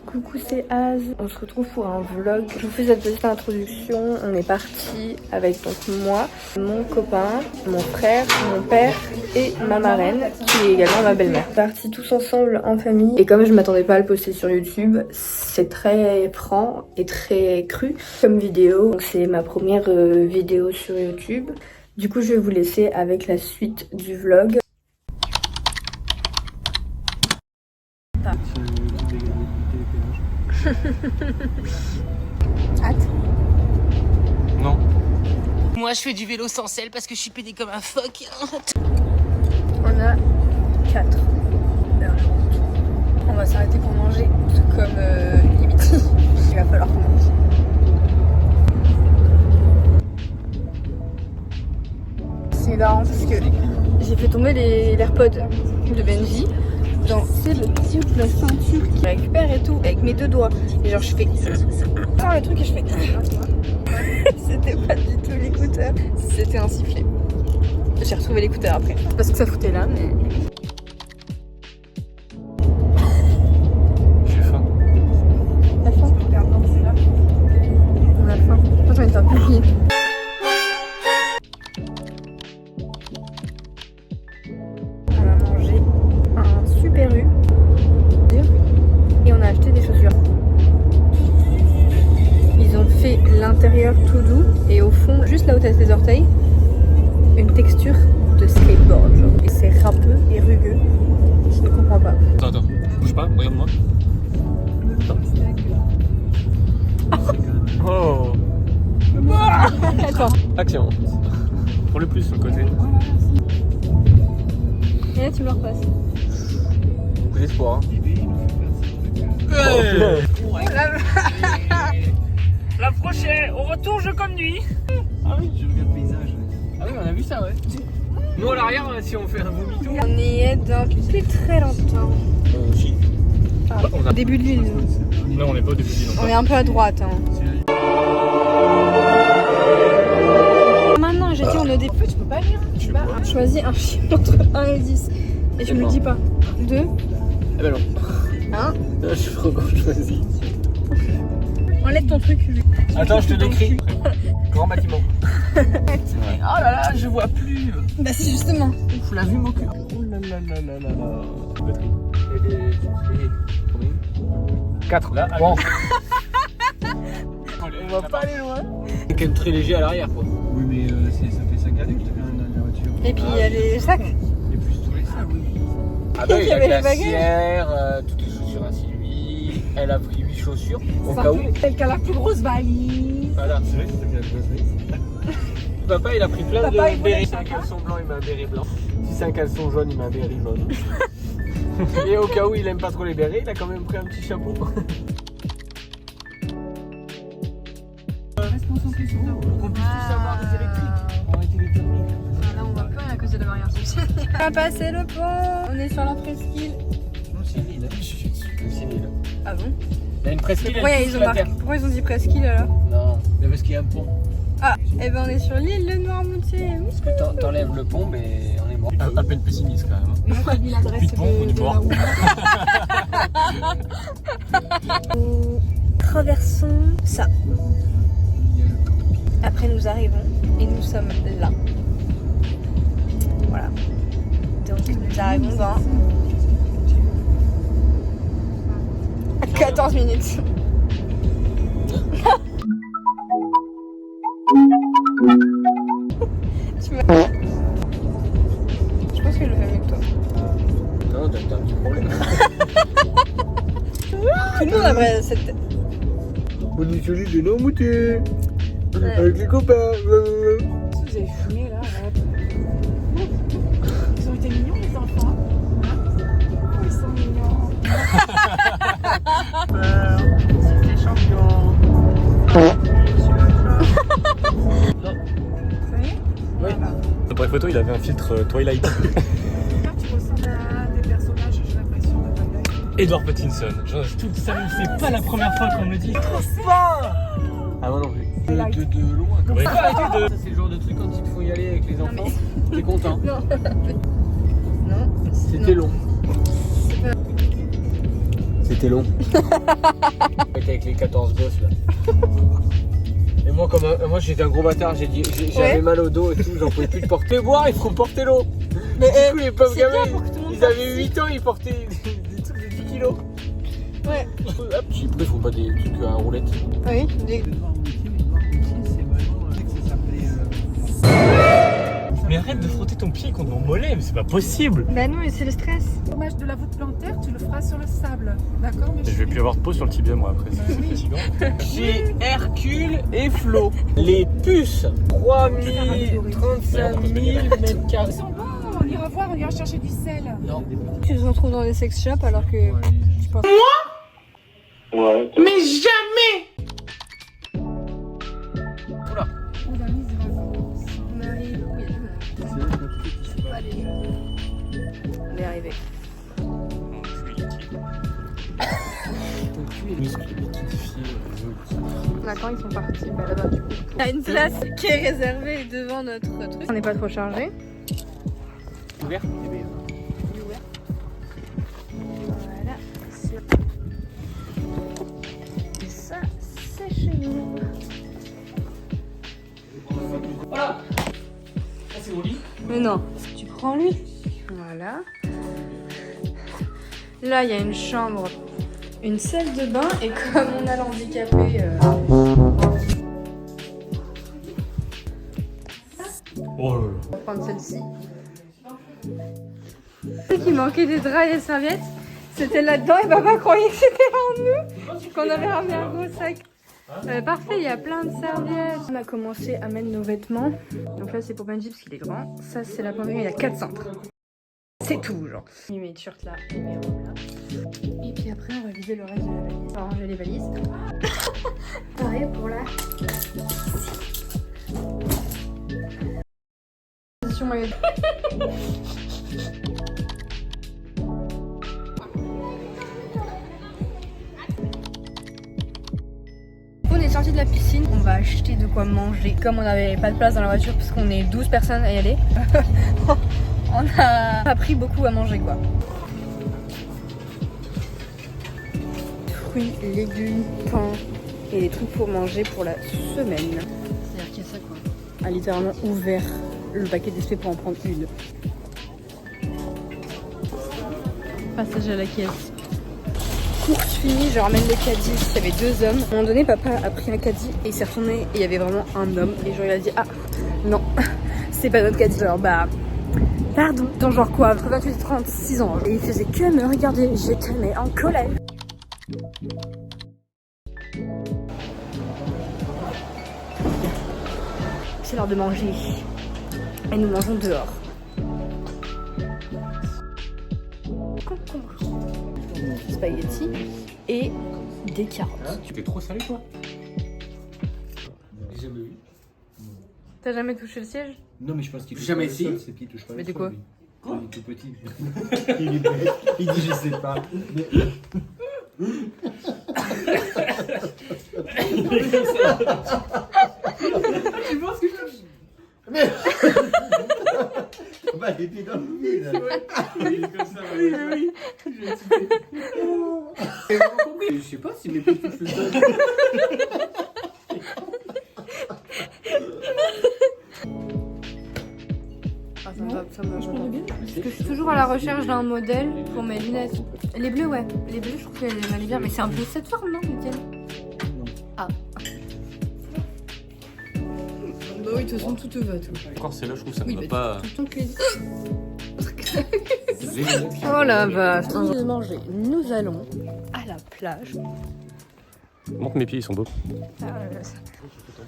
Coucou, c'est Az. On se retrouve pour un vlog. Je vous fais cette petite introduction. On est parti avec donc moi, mon copain, mon frère, mon père et ma marraine qui est également ma belle-mère. Partis tous ensemble en famille. Et comme je m'attendais pas à le poster sur YouTube, c'est très franc et très cru comme vidéo. Donc c'est ma première vidéo sur YouTube. Du coup, je vais vous laisser avec la suite du vlog. Hâte. Non. Moi je fais du vélo sans selle parce que je suis pédé comme un phoque. On a 4 heures de route. On va s'arrêter pour manger comme limite. Il va falloir qu'on mange. C'est marrant parce que j'ai fait tomber les AirPods de Benji dans le petit de la ceinture qui récupère et tout avec mes deux doigts. Et genre je fais le truc et je fais c'était pas du tout l'écouteur, c'était un sifflet. J'ai retrouvé l'écouteur après parce que ça foutait là mais J'ai faim. t'as faim? On a faim. Moi j'ai envie de faire pipi. On a mangé un Super U et on a acheté des chaussures. Ils ont fait l'intérieur tout doux et au fond, juste là où t'as tes orteils, une texture de skateboard genre. Et c'est râpeux et rugueux. Je ne comprends pas. Attends, bouge pas, regarde-moi. Oh. Attends. Action. Pour le plus sur le côté. Et là tu me repasses. Beaucoup d'espoir. Hein. La prochaine, au retour je conduis. Ah oui, je regarde le paysage. Ah oui, on a vu ça, ouais. Nous à l'arrière, si on fait un vomito. On y est depuis très longtemps. Aussi. Ah, On a... début de l'île. Non, on n'est pas au début de l'île. On est un peu à droite. Hein. Maintenant, j'ai dit on est au début. Tu peux pas lire. Tu vas choisir un chiffre entre 1 et 10. Et tu me le dis pas. 2. Eh ben non. 1. Je suis encore choisi. Enlève ton truc. Attends, je te décris. Grand bâtiment. Ouais. Oh là là, je vois plus. Bah si justement. Ouf, la vue m'occupe. Oh là là là là là là. Batterie. 4 là. Bon. On va pas aller loin. C'est quand même très léger à l'arrière quoi. Oui, mais ça fait 5 adultes quand même dans la voiture. Et puis il y a les sacs. Et plus tous les sacs, oui. Ah bah Il il y y a avait les glacière, toutes les chaussures ainsi lui. Elle a pris 8 chaussures au cas où. Celle qui a la plus grosse valise. Voilà. C'est vrai que c'était la grosse. Papa il a pris plein Papa, de il voulait bérets. Si ça, c'est un caleçon blanc, il met un béret blanc. Si c'est un caleçon jaune, il met un béret jaune. Et au cas où il aime pas trop les bérets, il a quand même pris un petit chapeau. Reste concentré sur la route. Pour qu'on puisse tous avoir des électriques. Pour arrêter les thermiques. Là on voit pas à cause de la barrière sociale. On va passer le pont. On est sur la presqu'île. Non, c'est une île. C'est une île. Ah bon? Il y a une presqu'île. Pourquoi elle ils touche ont la marqué? terre. Pourquoi ils ont dit presqu'île alors? Non, mais parce qu'il y a un pont. Ah, et ben on est sur l'île de Noirmoutier. Parce que t'enlèves le pont, mais on est mort. À peine pessimiste quand même. Moi j'ai mis l'adresse Plus de pont, on est mort. Nous traversons ça. Après nous arrivons et nous sommes là. Voilà. Donc nous arrivons dans 14 minutes. Tu m'as... Je pense que je le fais mieux que toi. Non, t'as un petit problème. Tout le monde a cette tête. On est sur l'île de Noirmoutier. Avec les copains. Vous avez fumé là. Ils ont été mignons les enfants. Oh, ils sont mignons. C'était champion. Oui. Pour les photos, il avait un filtre Twilight. Là, tu ressembles à des personnages, j'ai l'impression de Twilight. Edward Pattinson. Genre, c'est pas la première fois qu'on me dit. Trop fort. Ah, moi non plus. De loin, comme Oui. ça. Ça, c'est le genre de truc quand il faut y aller avec les enfants. T'es content. Non. C'était long. C'était long. Avec les 14 gosses là. Et moi, moi j'étais un gros bâtard, j'avais mal au dos et tout, j'en pouvais plus de porter. Boire, il faut porter l'eau. Mais du coup, les pauvres gamins, ils avaient 8 ans, ils portaient des trucs de 10 kilos. Ouais. Hop, je sais pas, ils font pas des trucs à roulette. Oui. Mais arrête de frotter ton pied contre mon mollet, mais c'est pas possible. Bah non, mais c'est le stress. Le fromage de la voûte plantaire, tu le feras sur le sable. D'accord, mais Je vais plus avoir de peau sur le tibia moi après, c'est fatigant. Chez Hercule et Flo, les puces, 35 000 mètres carrés. ils sont bons, on ira voir, on ira chercher du sel. Non. Tu te retrouves dans des sex shops alors que tu penses. Ouais. Mais jamais. Oula. Oh la misère. On arrive. Oui, on est arrivé. D'accord, ils sont partis. Bah là-bas, du coup. Il y a une place qui est réservée devant notre truc. On n'est pas trop chargé. Ouvert. Voilà. Et ça, c'est chez nous. Voilà. Ça c'est mon lit. Mais non, tu prends lui. Voilà. Là, il y a une chambre, une salle de bain et comme on a l'handicapé. Oh là là. On va prendre celle-ci. Ce qui manquait des draps et des serviettes, c'était là-dedans et papa croyait que c'était en nous, qu'on avait ramené un gros sac. Parfait, il y a plein de serviettes. On a commencé à mettre nos vêtements. Donc là, c'est pour Benji parce qu'il est grand. Ça, c'est la première, il y a 4 cintres. C'est tout, genre. J'ai mis mes t-shirts là et mes robes là. Et puis après, on va vider le reste de la valise. On va ranger les valises. Pareil pour la position maillot. On est sorti de la piscine, on va acheter de quoi manger. Comme on n'avait pas de place dans la voiture parce qu'on est 12 personnes à y aller, on a pas pris beaucoup à manger quoi. Fruits, légumes, pain et des trucs pour manger pour la semaine. C'est-à-dire qu'il y a ça quoi. A littéralement ouvert le paquet d'espèces pour en prendre une. Passage à la caisse. Course finie, je ramène le caddie, il y avait 2 hommes. À un moment donné, papa a pris un caddie et il s'est retourné et il y avait vraiment un homme. Et genre il a dit ah non, c'est pas notre caddie. Genre bah pardon. Dans genre quoi, entre 28 et 36 ans. Et il faisait que me regarder, j'étais mais en colère. C'est l'heure de manger. Et nous mangeons dehors. Concombre. Spaghetti et des carottes. Tu t'es trop salé toi. J'ai jamais vu. T'as jamais touché le siège? Non, mais je pense qu'il touche Jamais pas le essayé. sol, c'est qu'il touche pas Mais le de sol, quoi lui. Il est tout petit. il dit je sais pas. Tu penses que je... Mais bah, il était dans le vide. Il est comme ça. Oui, oui. Je sais pas si mes pieds touchent le sol. Ah, ça me va bien. Parce que je suis toujours à la recherche d'un modèle pour mes lunettes. Les bleus, ouais. Les bleus, je trouve qu'elles allaient bien. Mais c'est un peu cette forme, non, Mickaël? Ah. Bah oui, de toute façon, tout te va, tout. Encore c'est là, je trouve que ça Oui, me va mais pas. tout le temps Oh la vache. Avant de manger, nous allons à la plage. Montre mes pieds, ils sont beaux.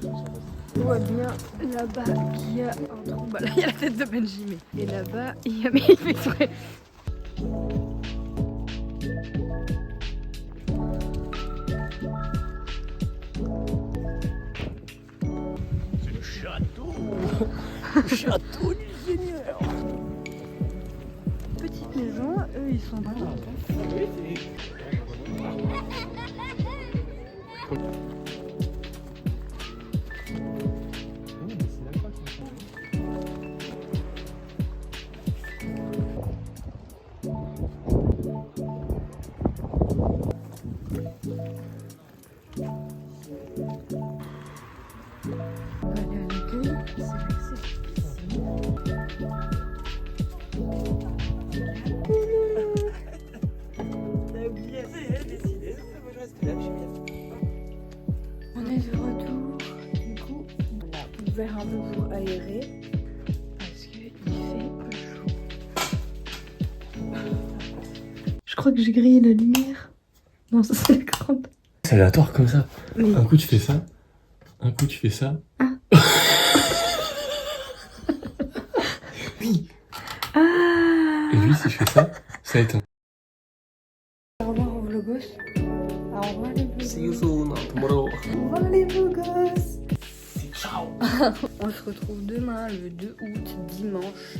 On voit bien là-bas qu'il y a un trou. Bah là, il y a la tête de Benji. Et là-bas, il y a... Mais il fait très... C'est le château. Le château du Seigneur. Petite maison, eux, ils sont pas contents. ouvert un peu pour aérer parce qu'il fait chaud. Je crois que j'ai grillé la lumière. Non, ça c'est la grande. C'est aléatoire comme ça. Oui. Un coup tu fais ça, un coup tu fais ça. Ah. Oui. Ah. Et lui si je fais ça, ça éteint. Au revoir aux vlogos. Au revoir les vlogos. See you soon, tomorrow. Au revoir les vlogos. Ciao. On se retrouve demain le 2 août, dimanche.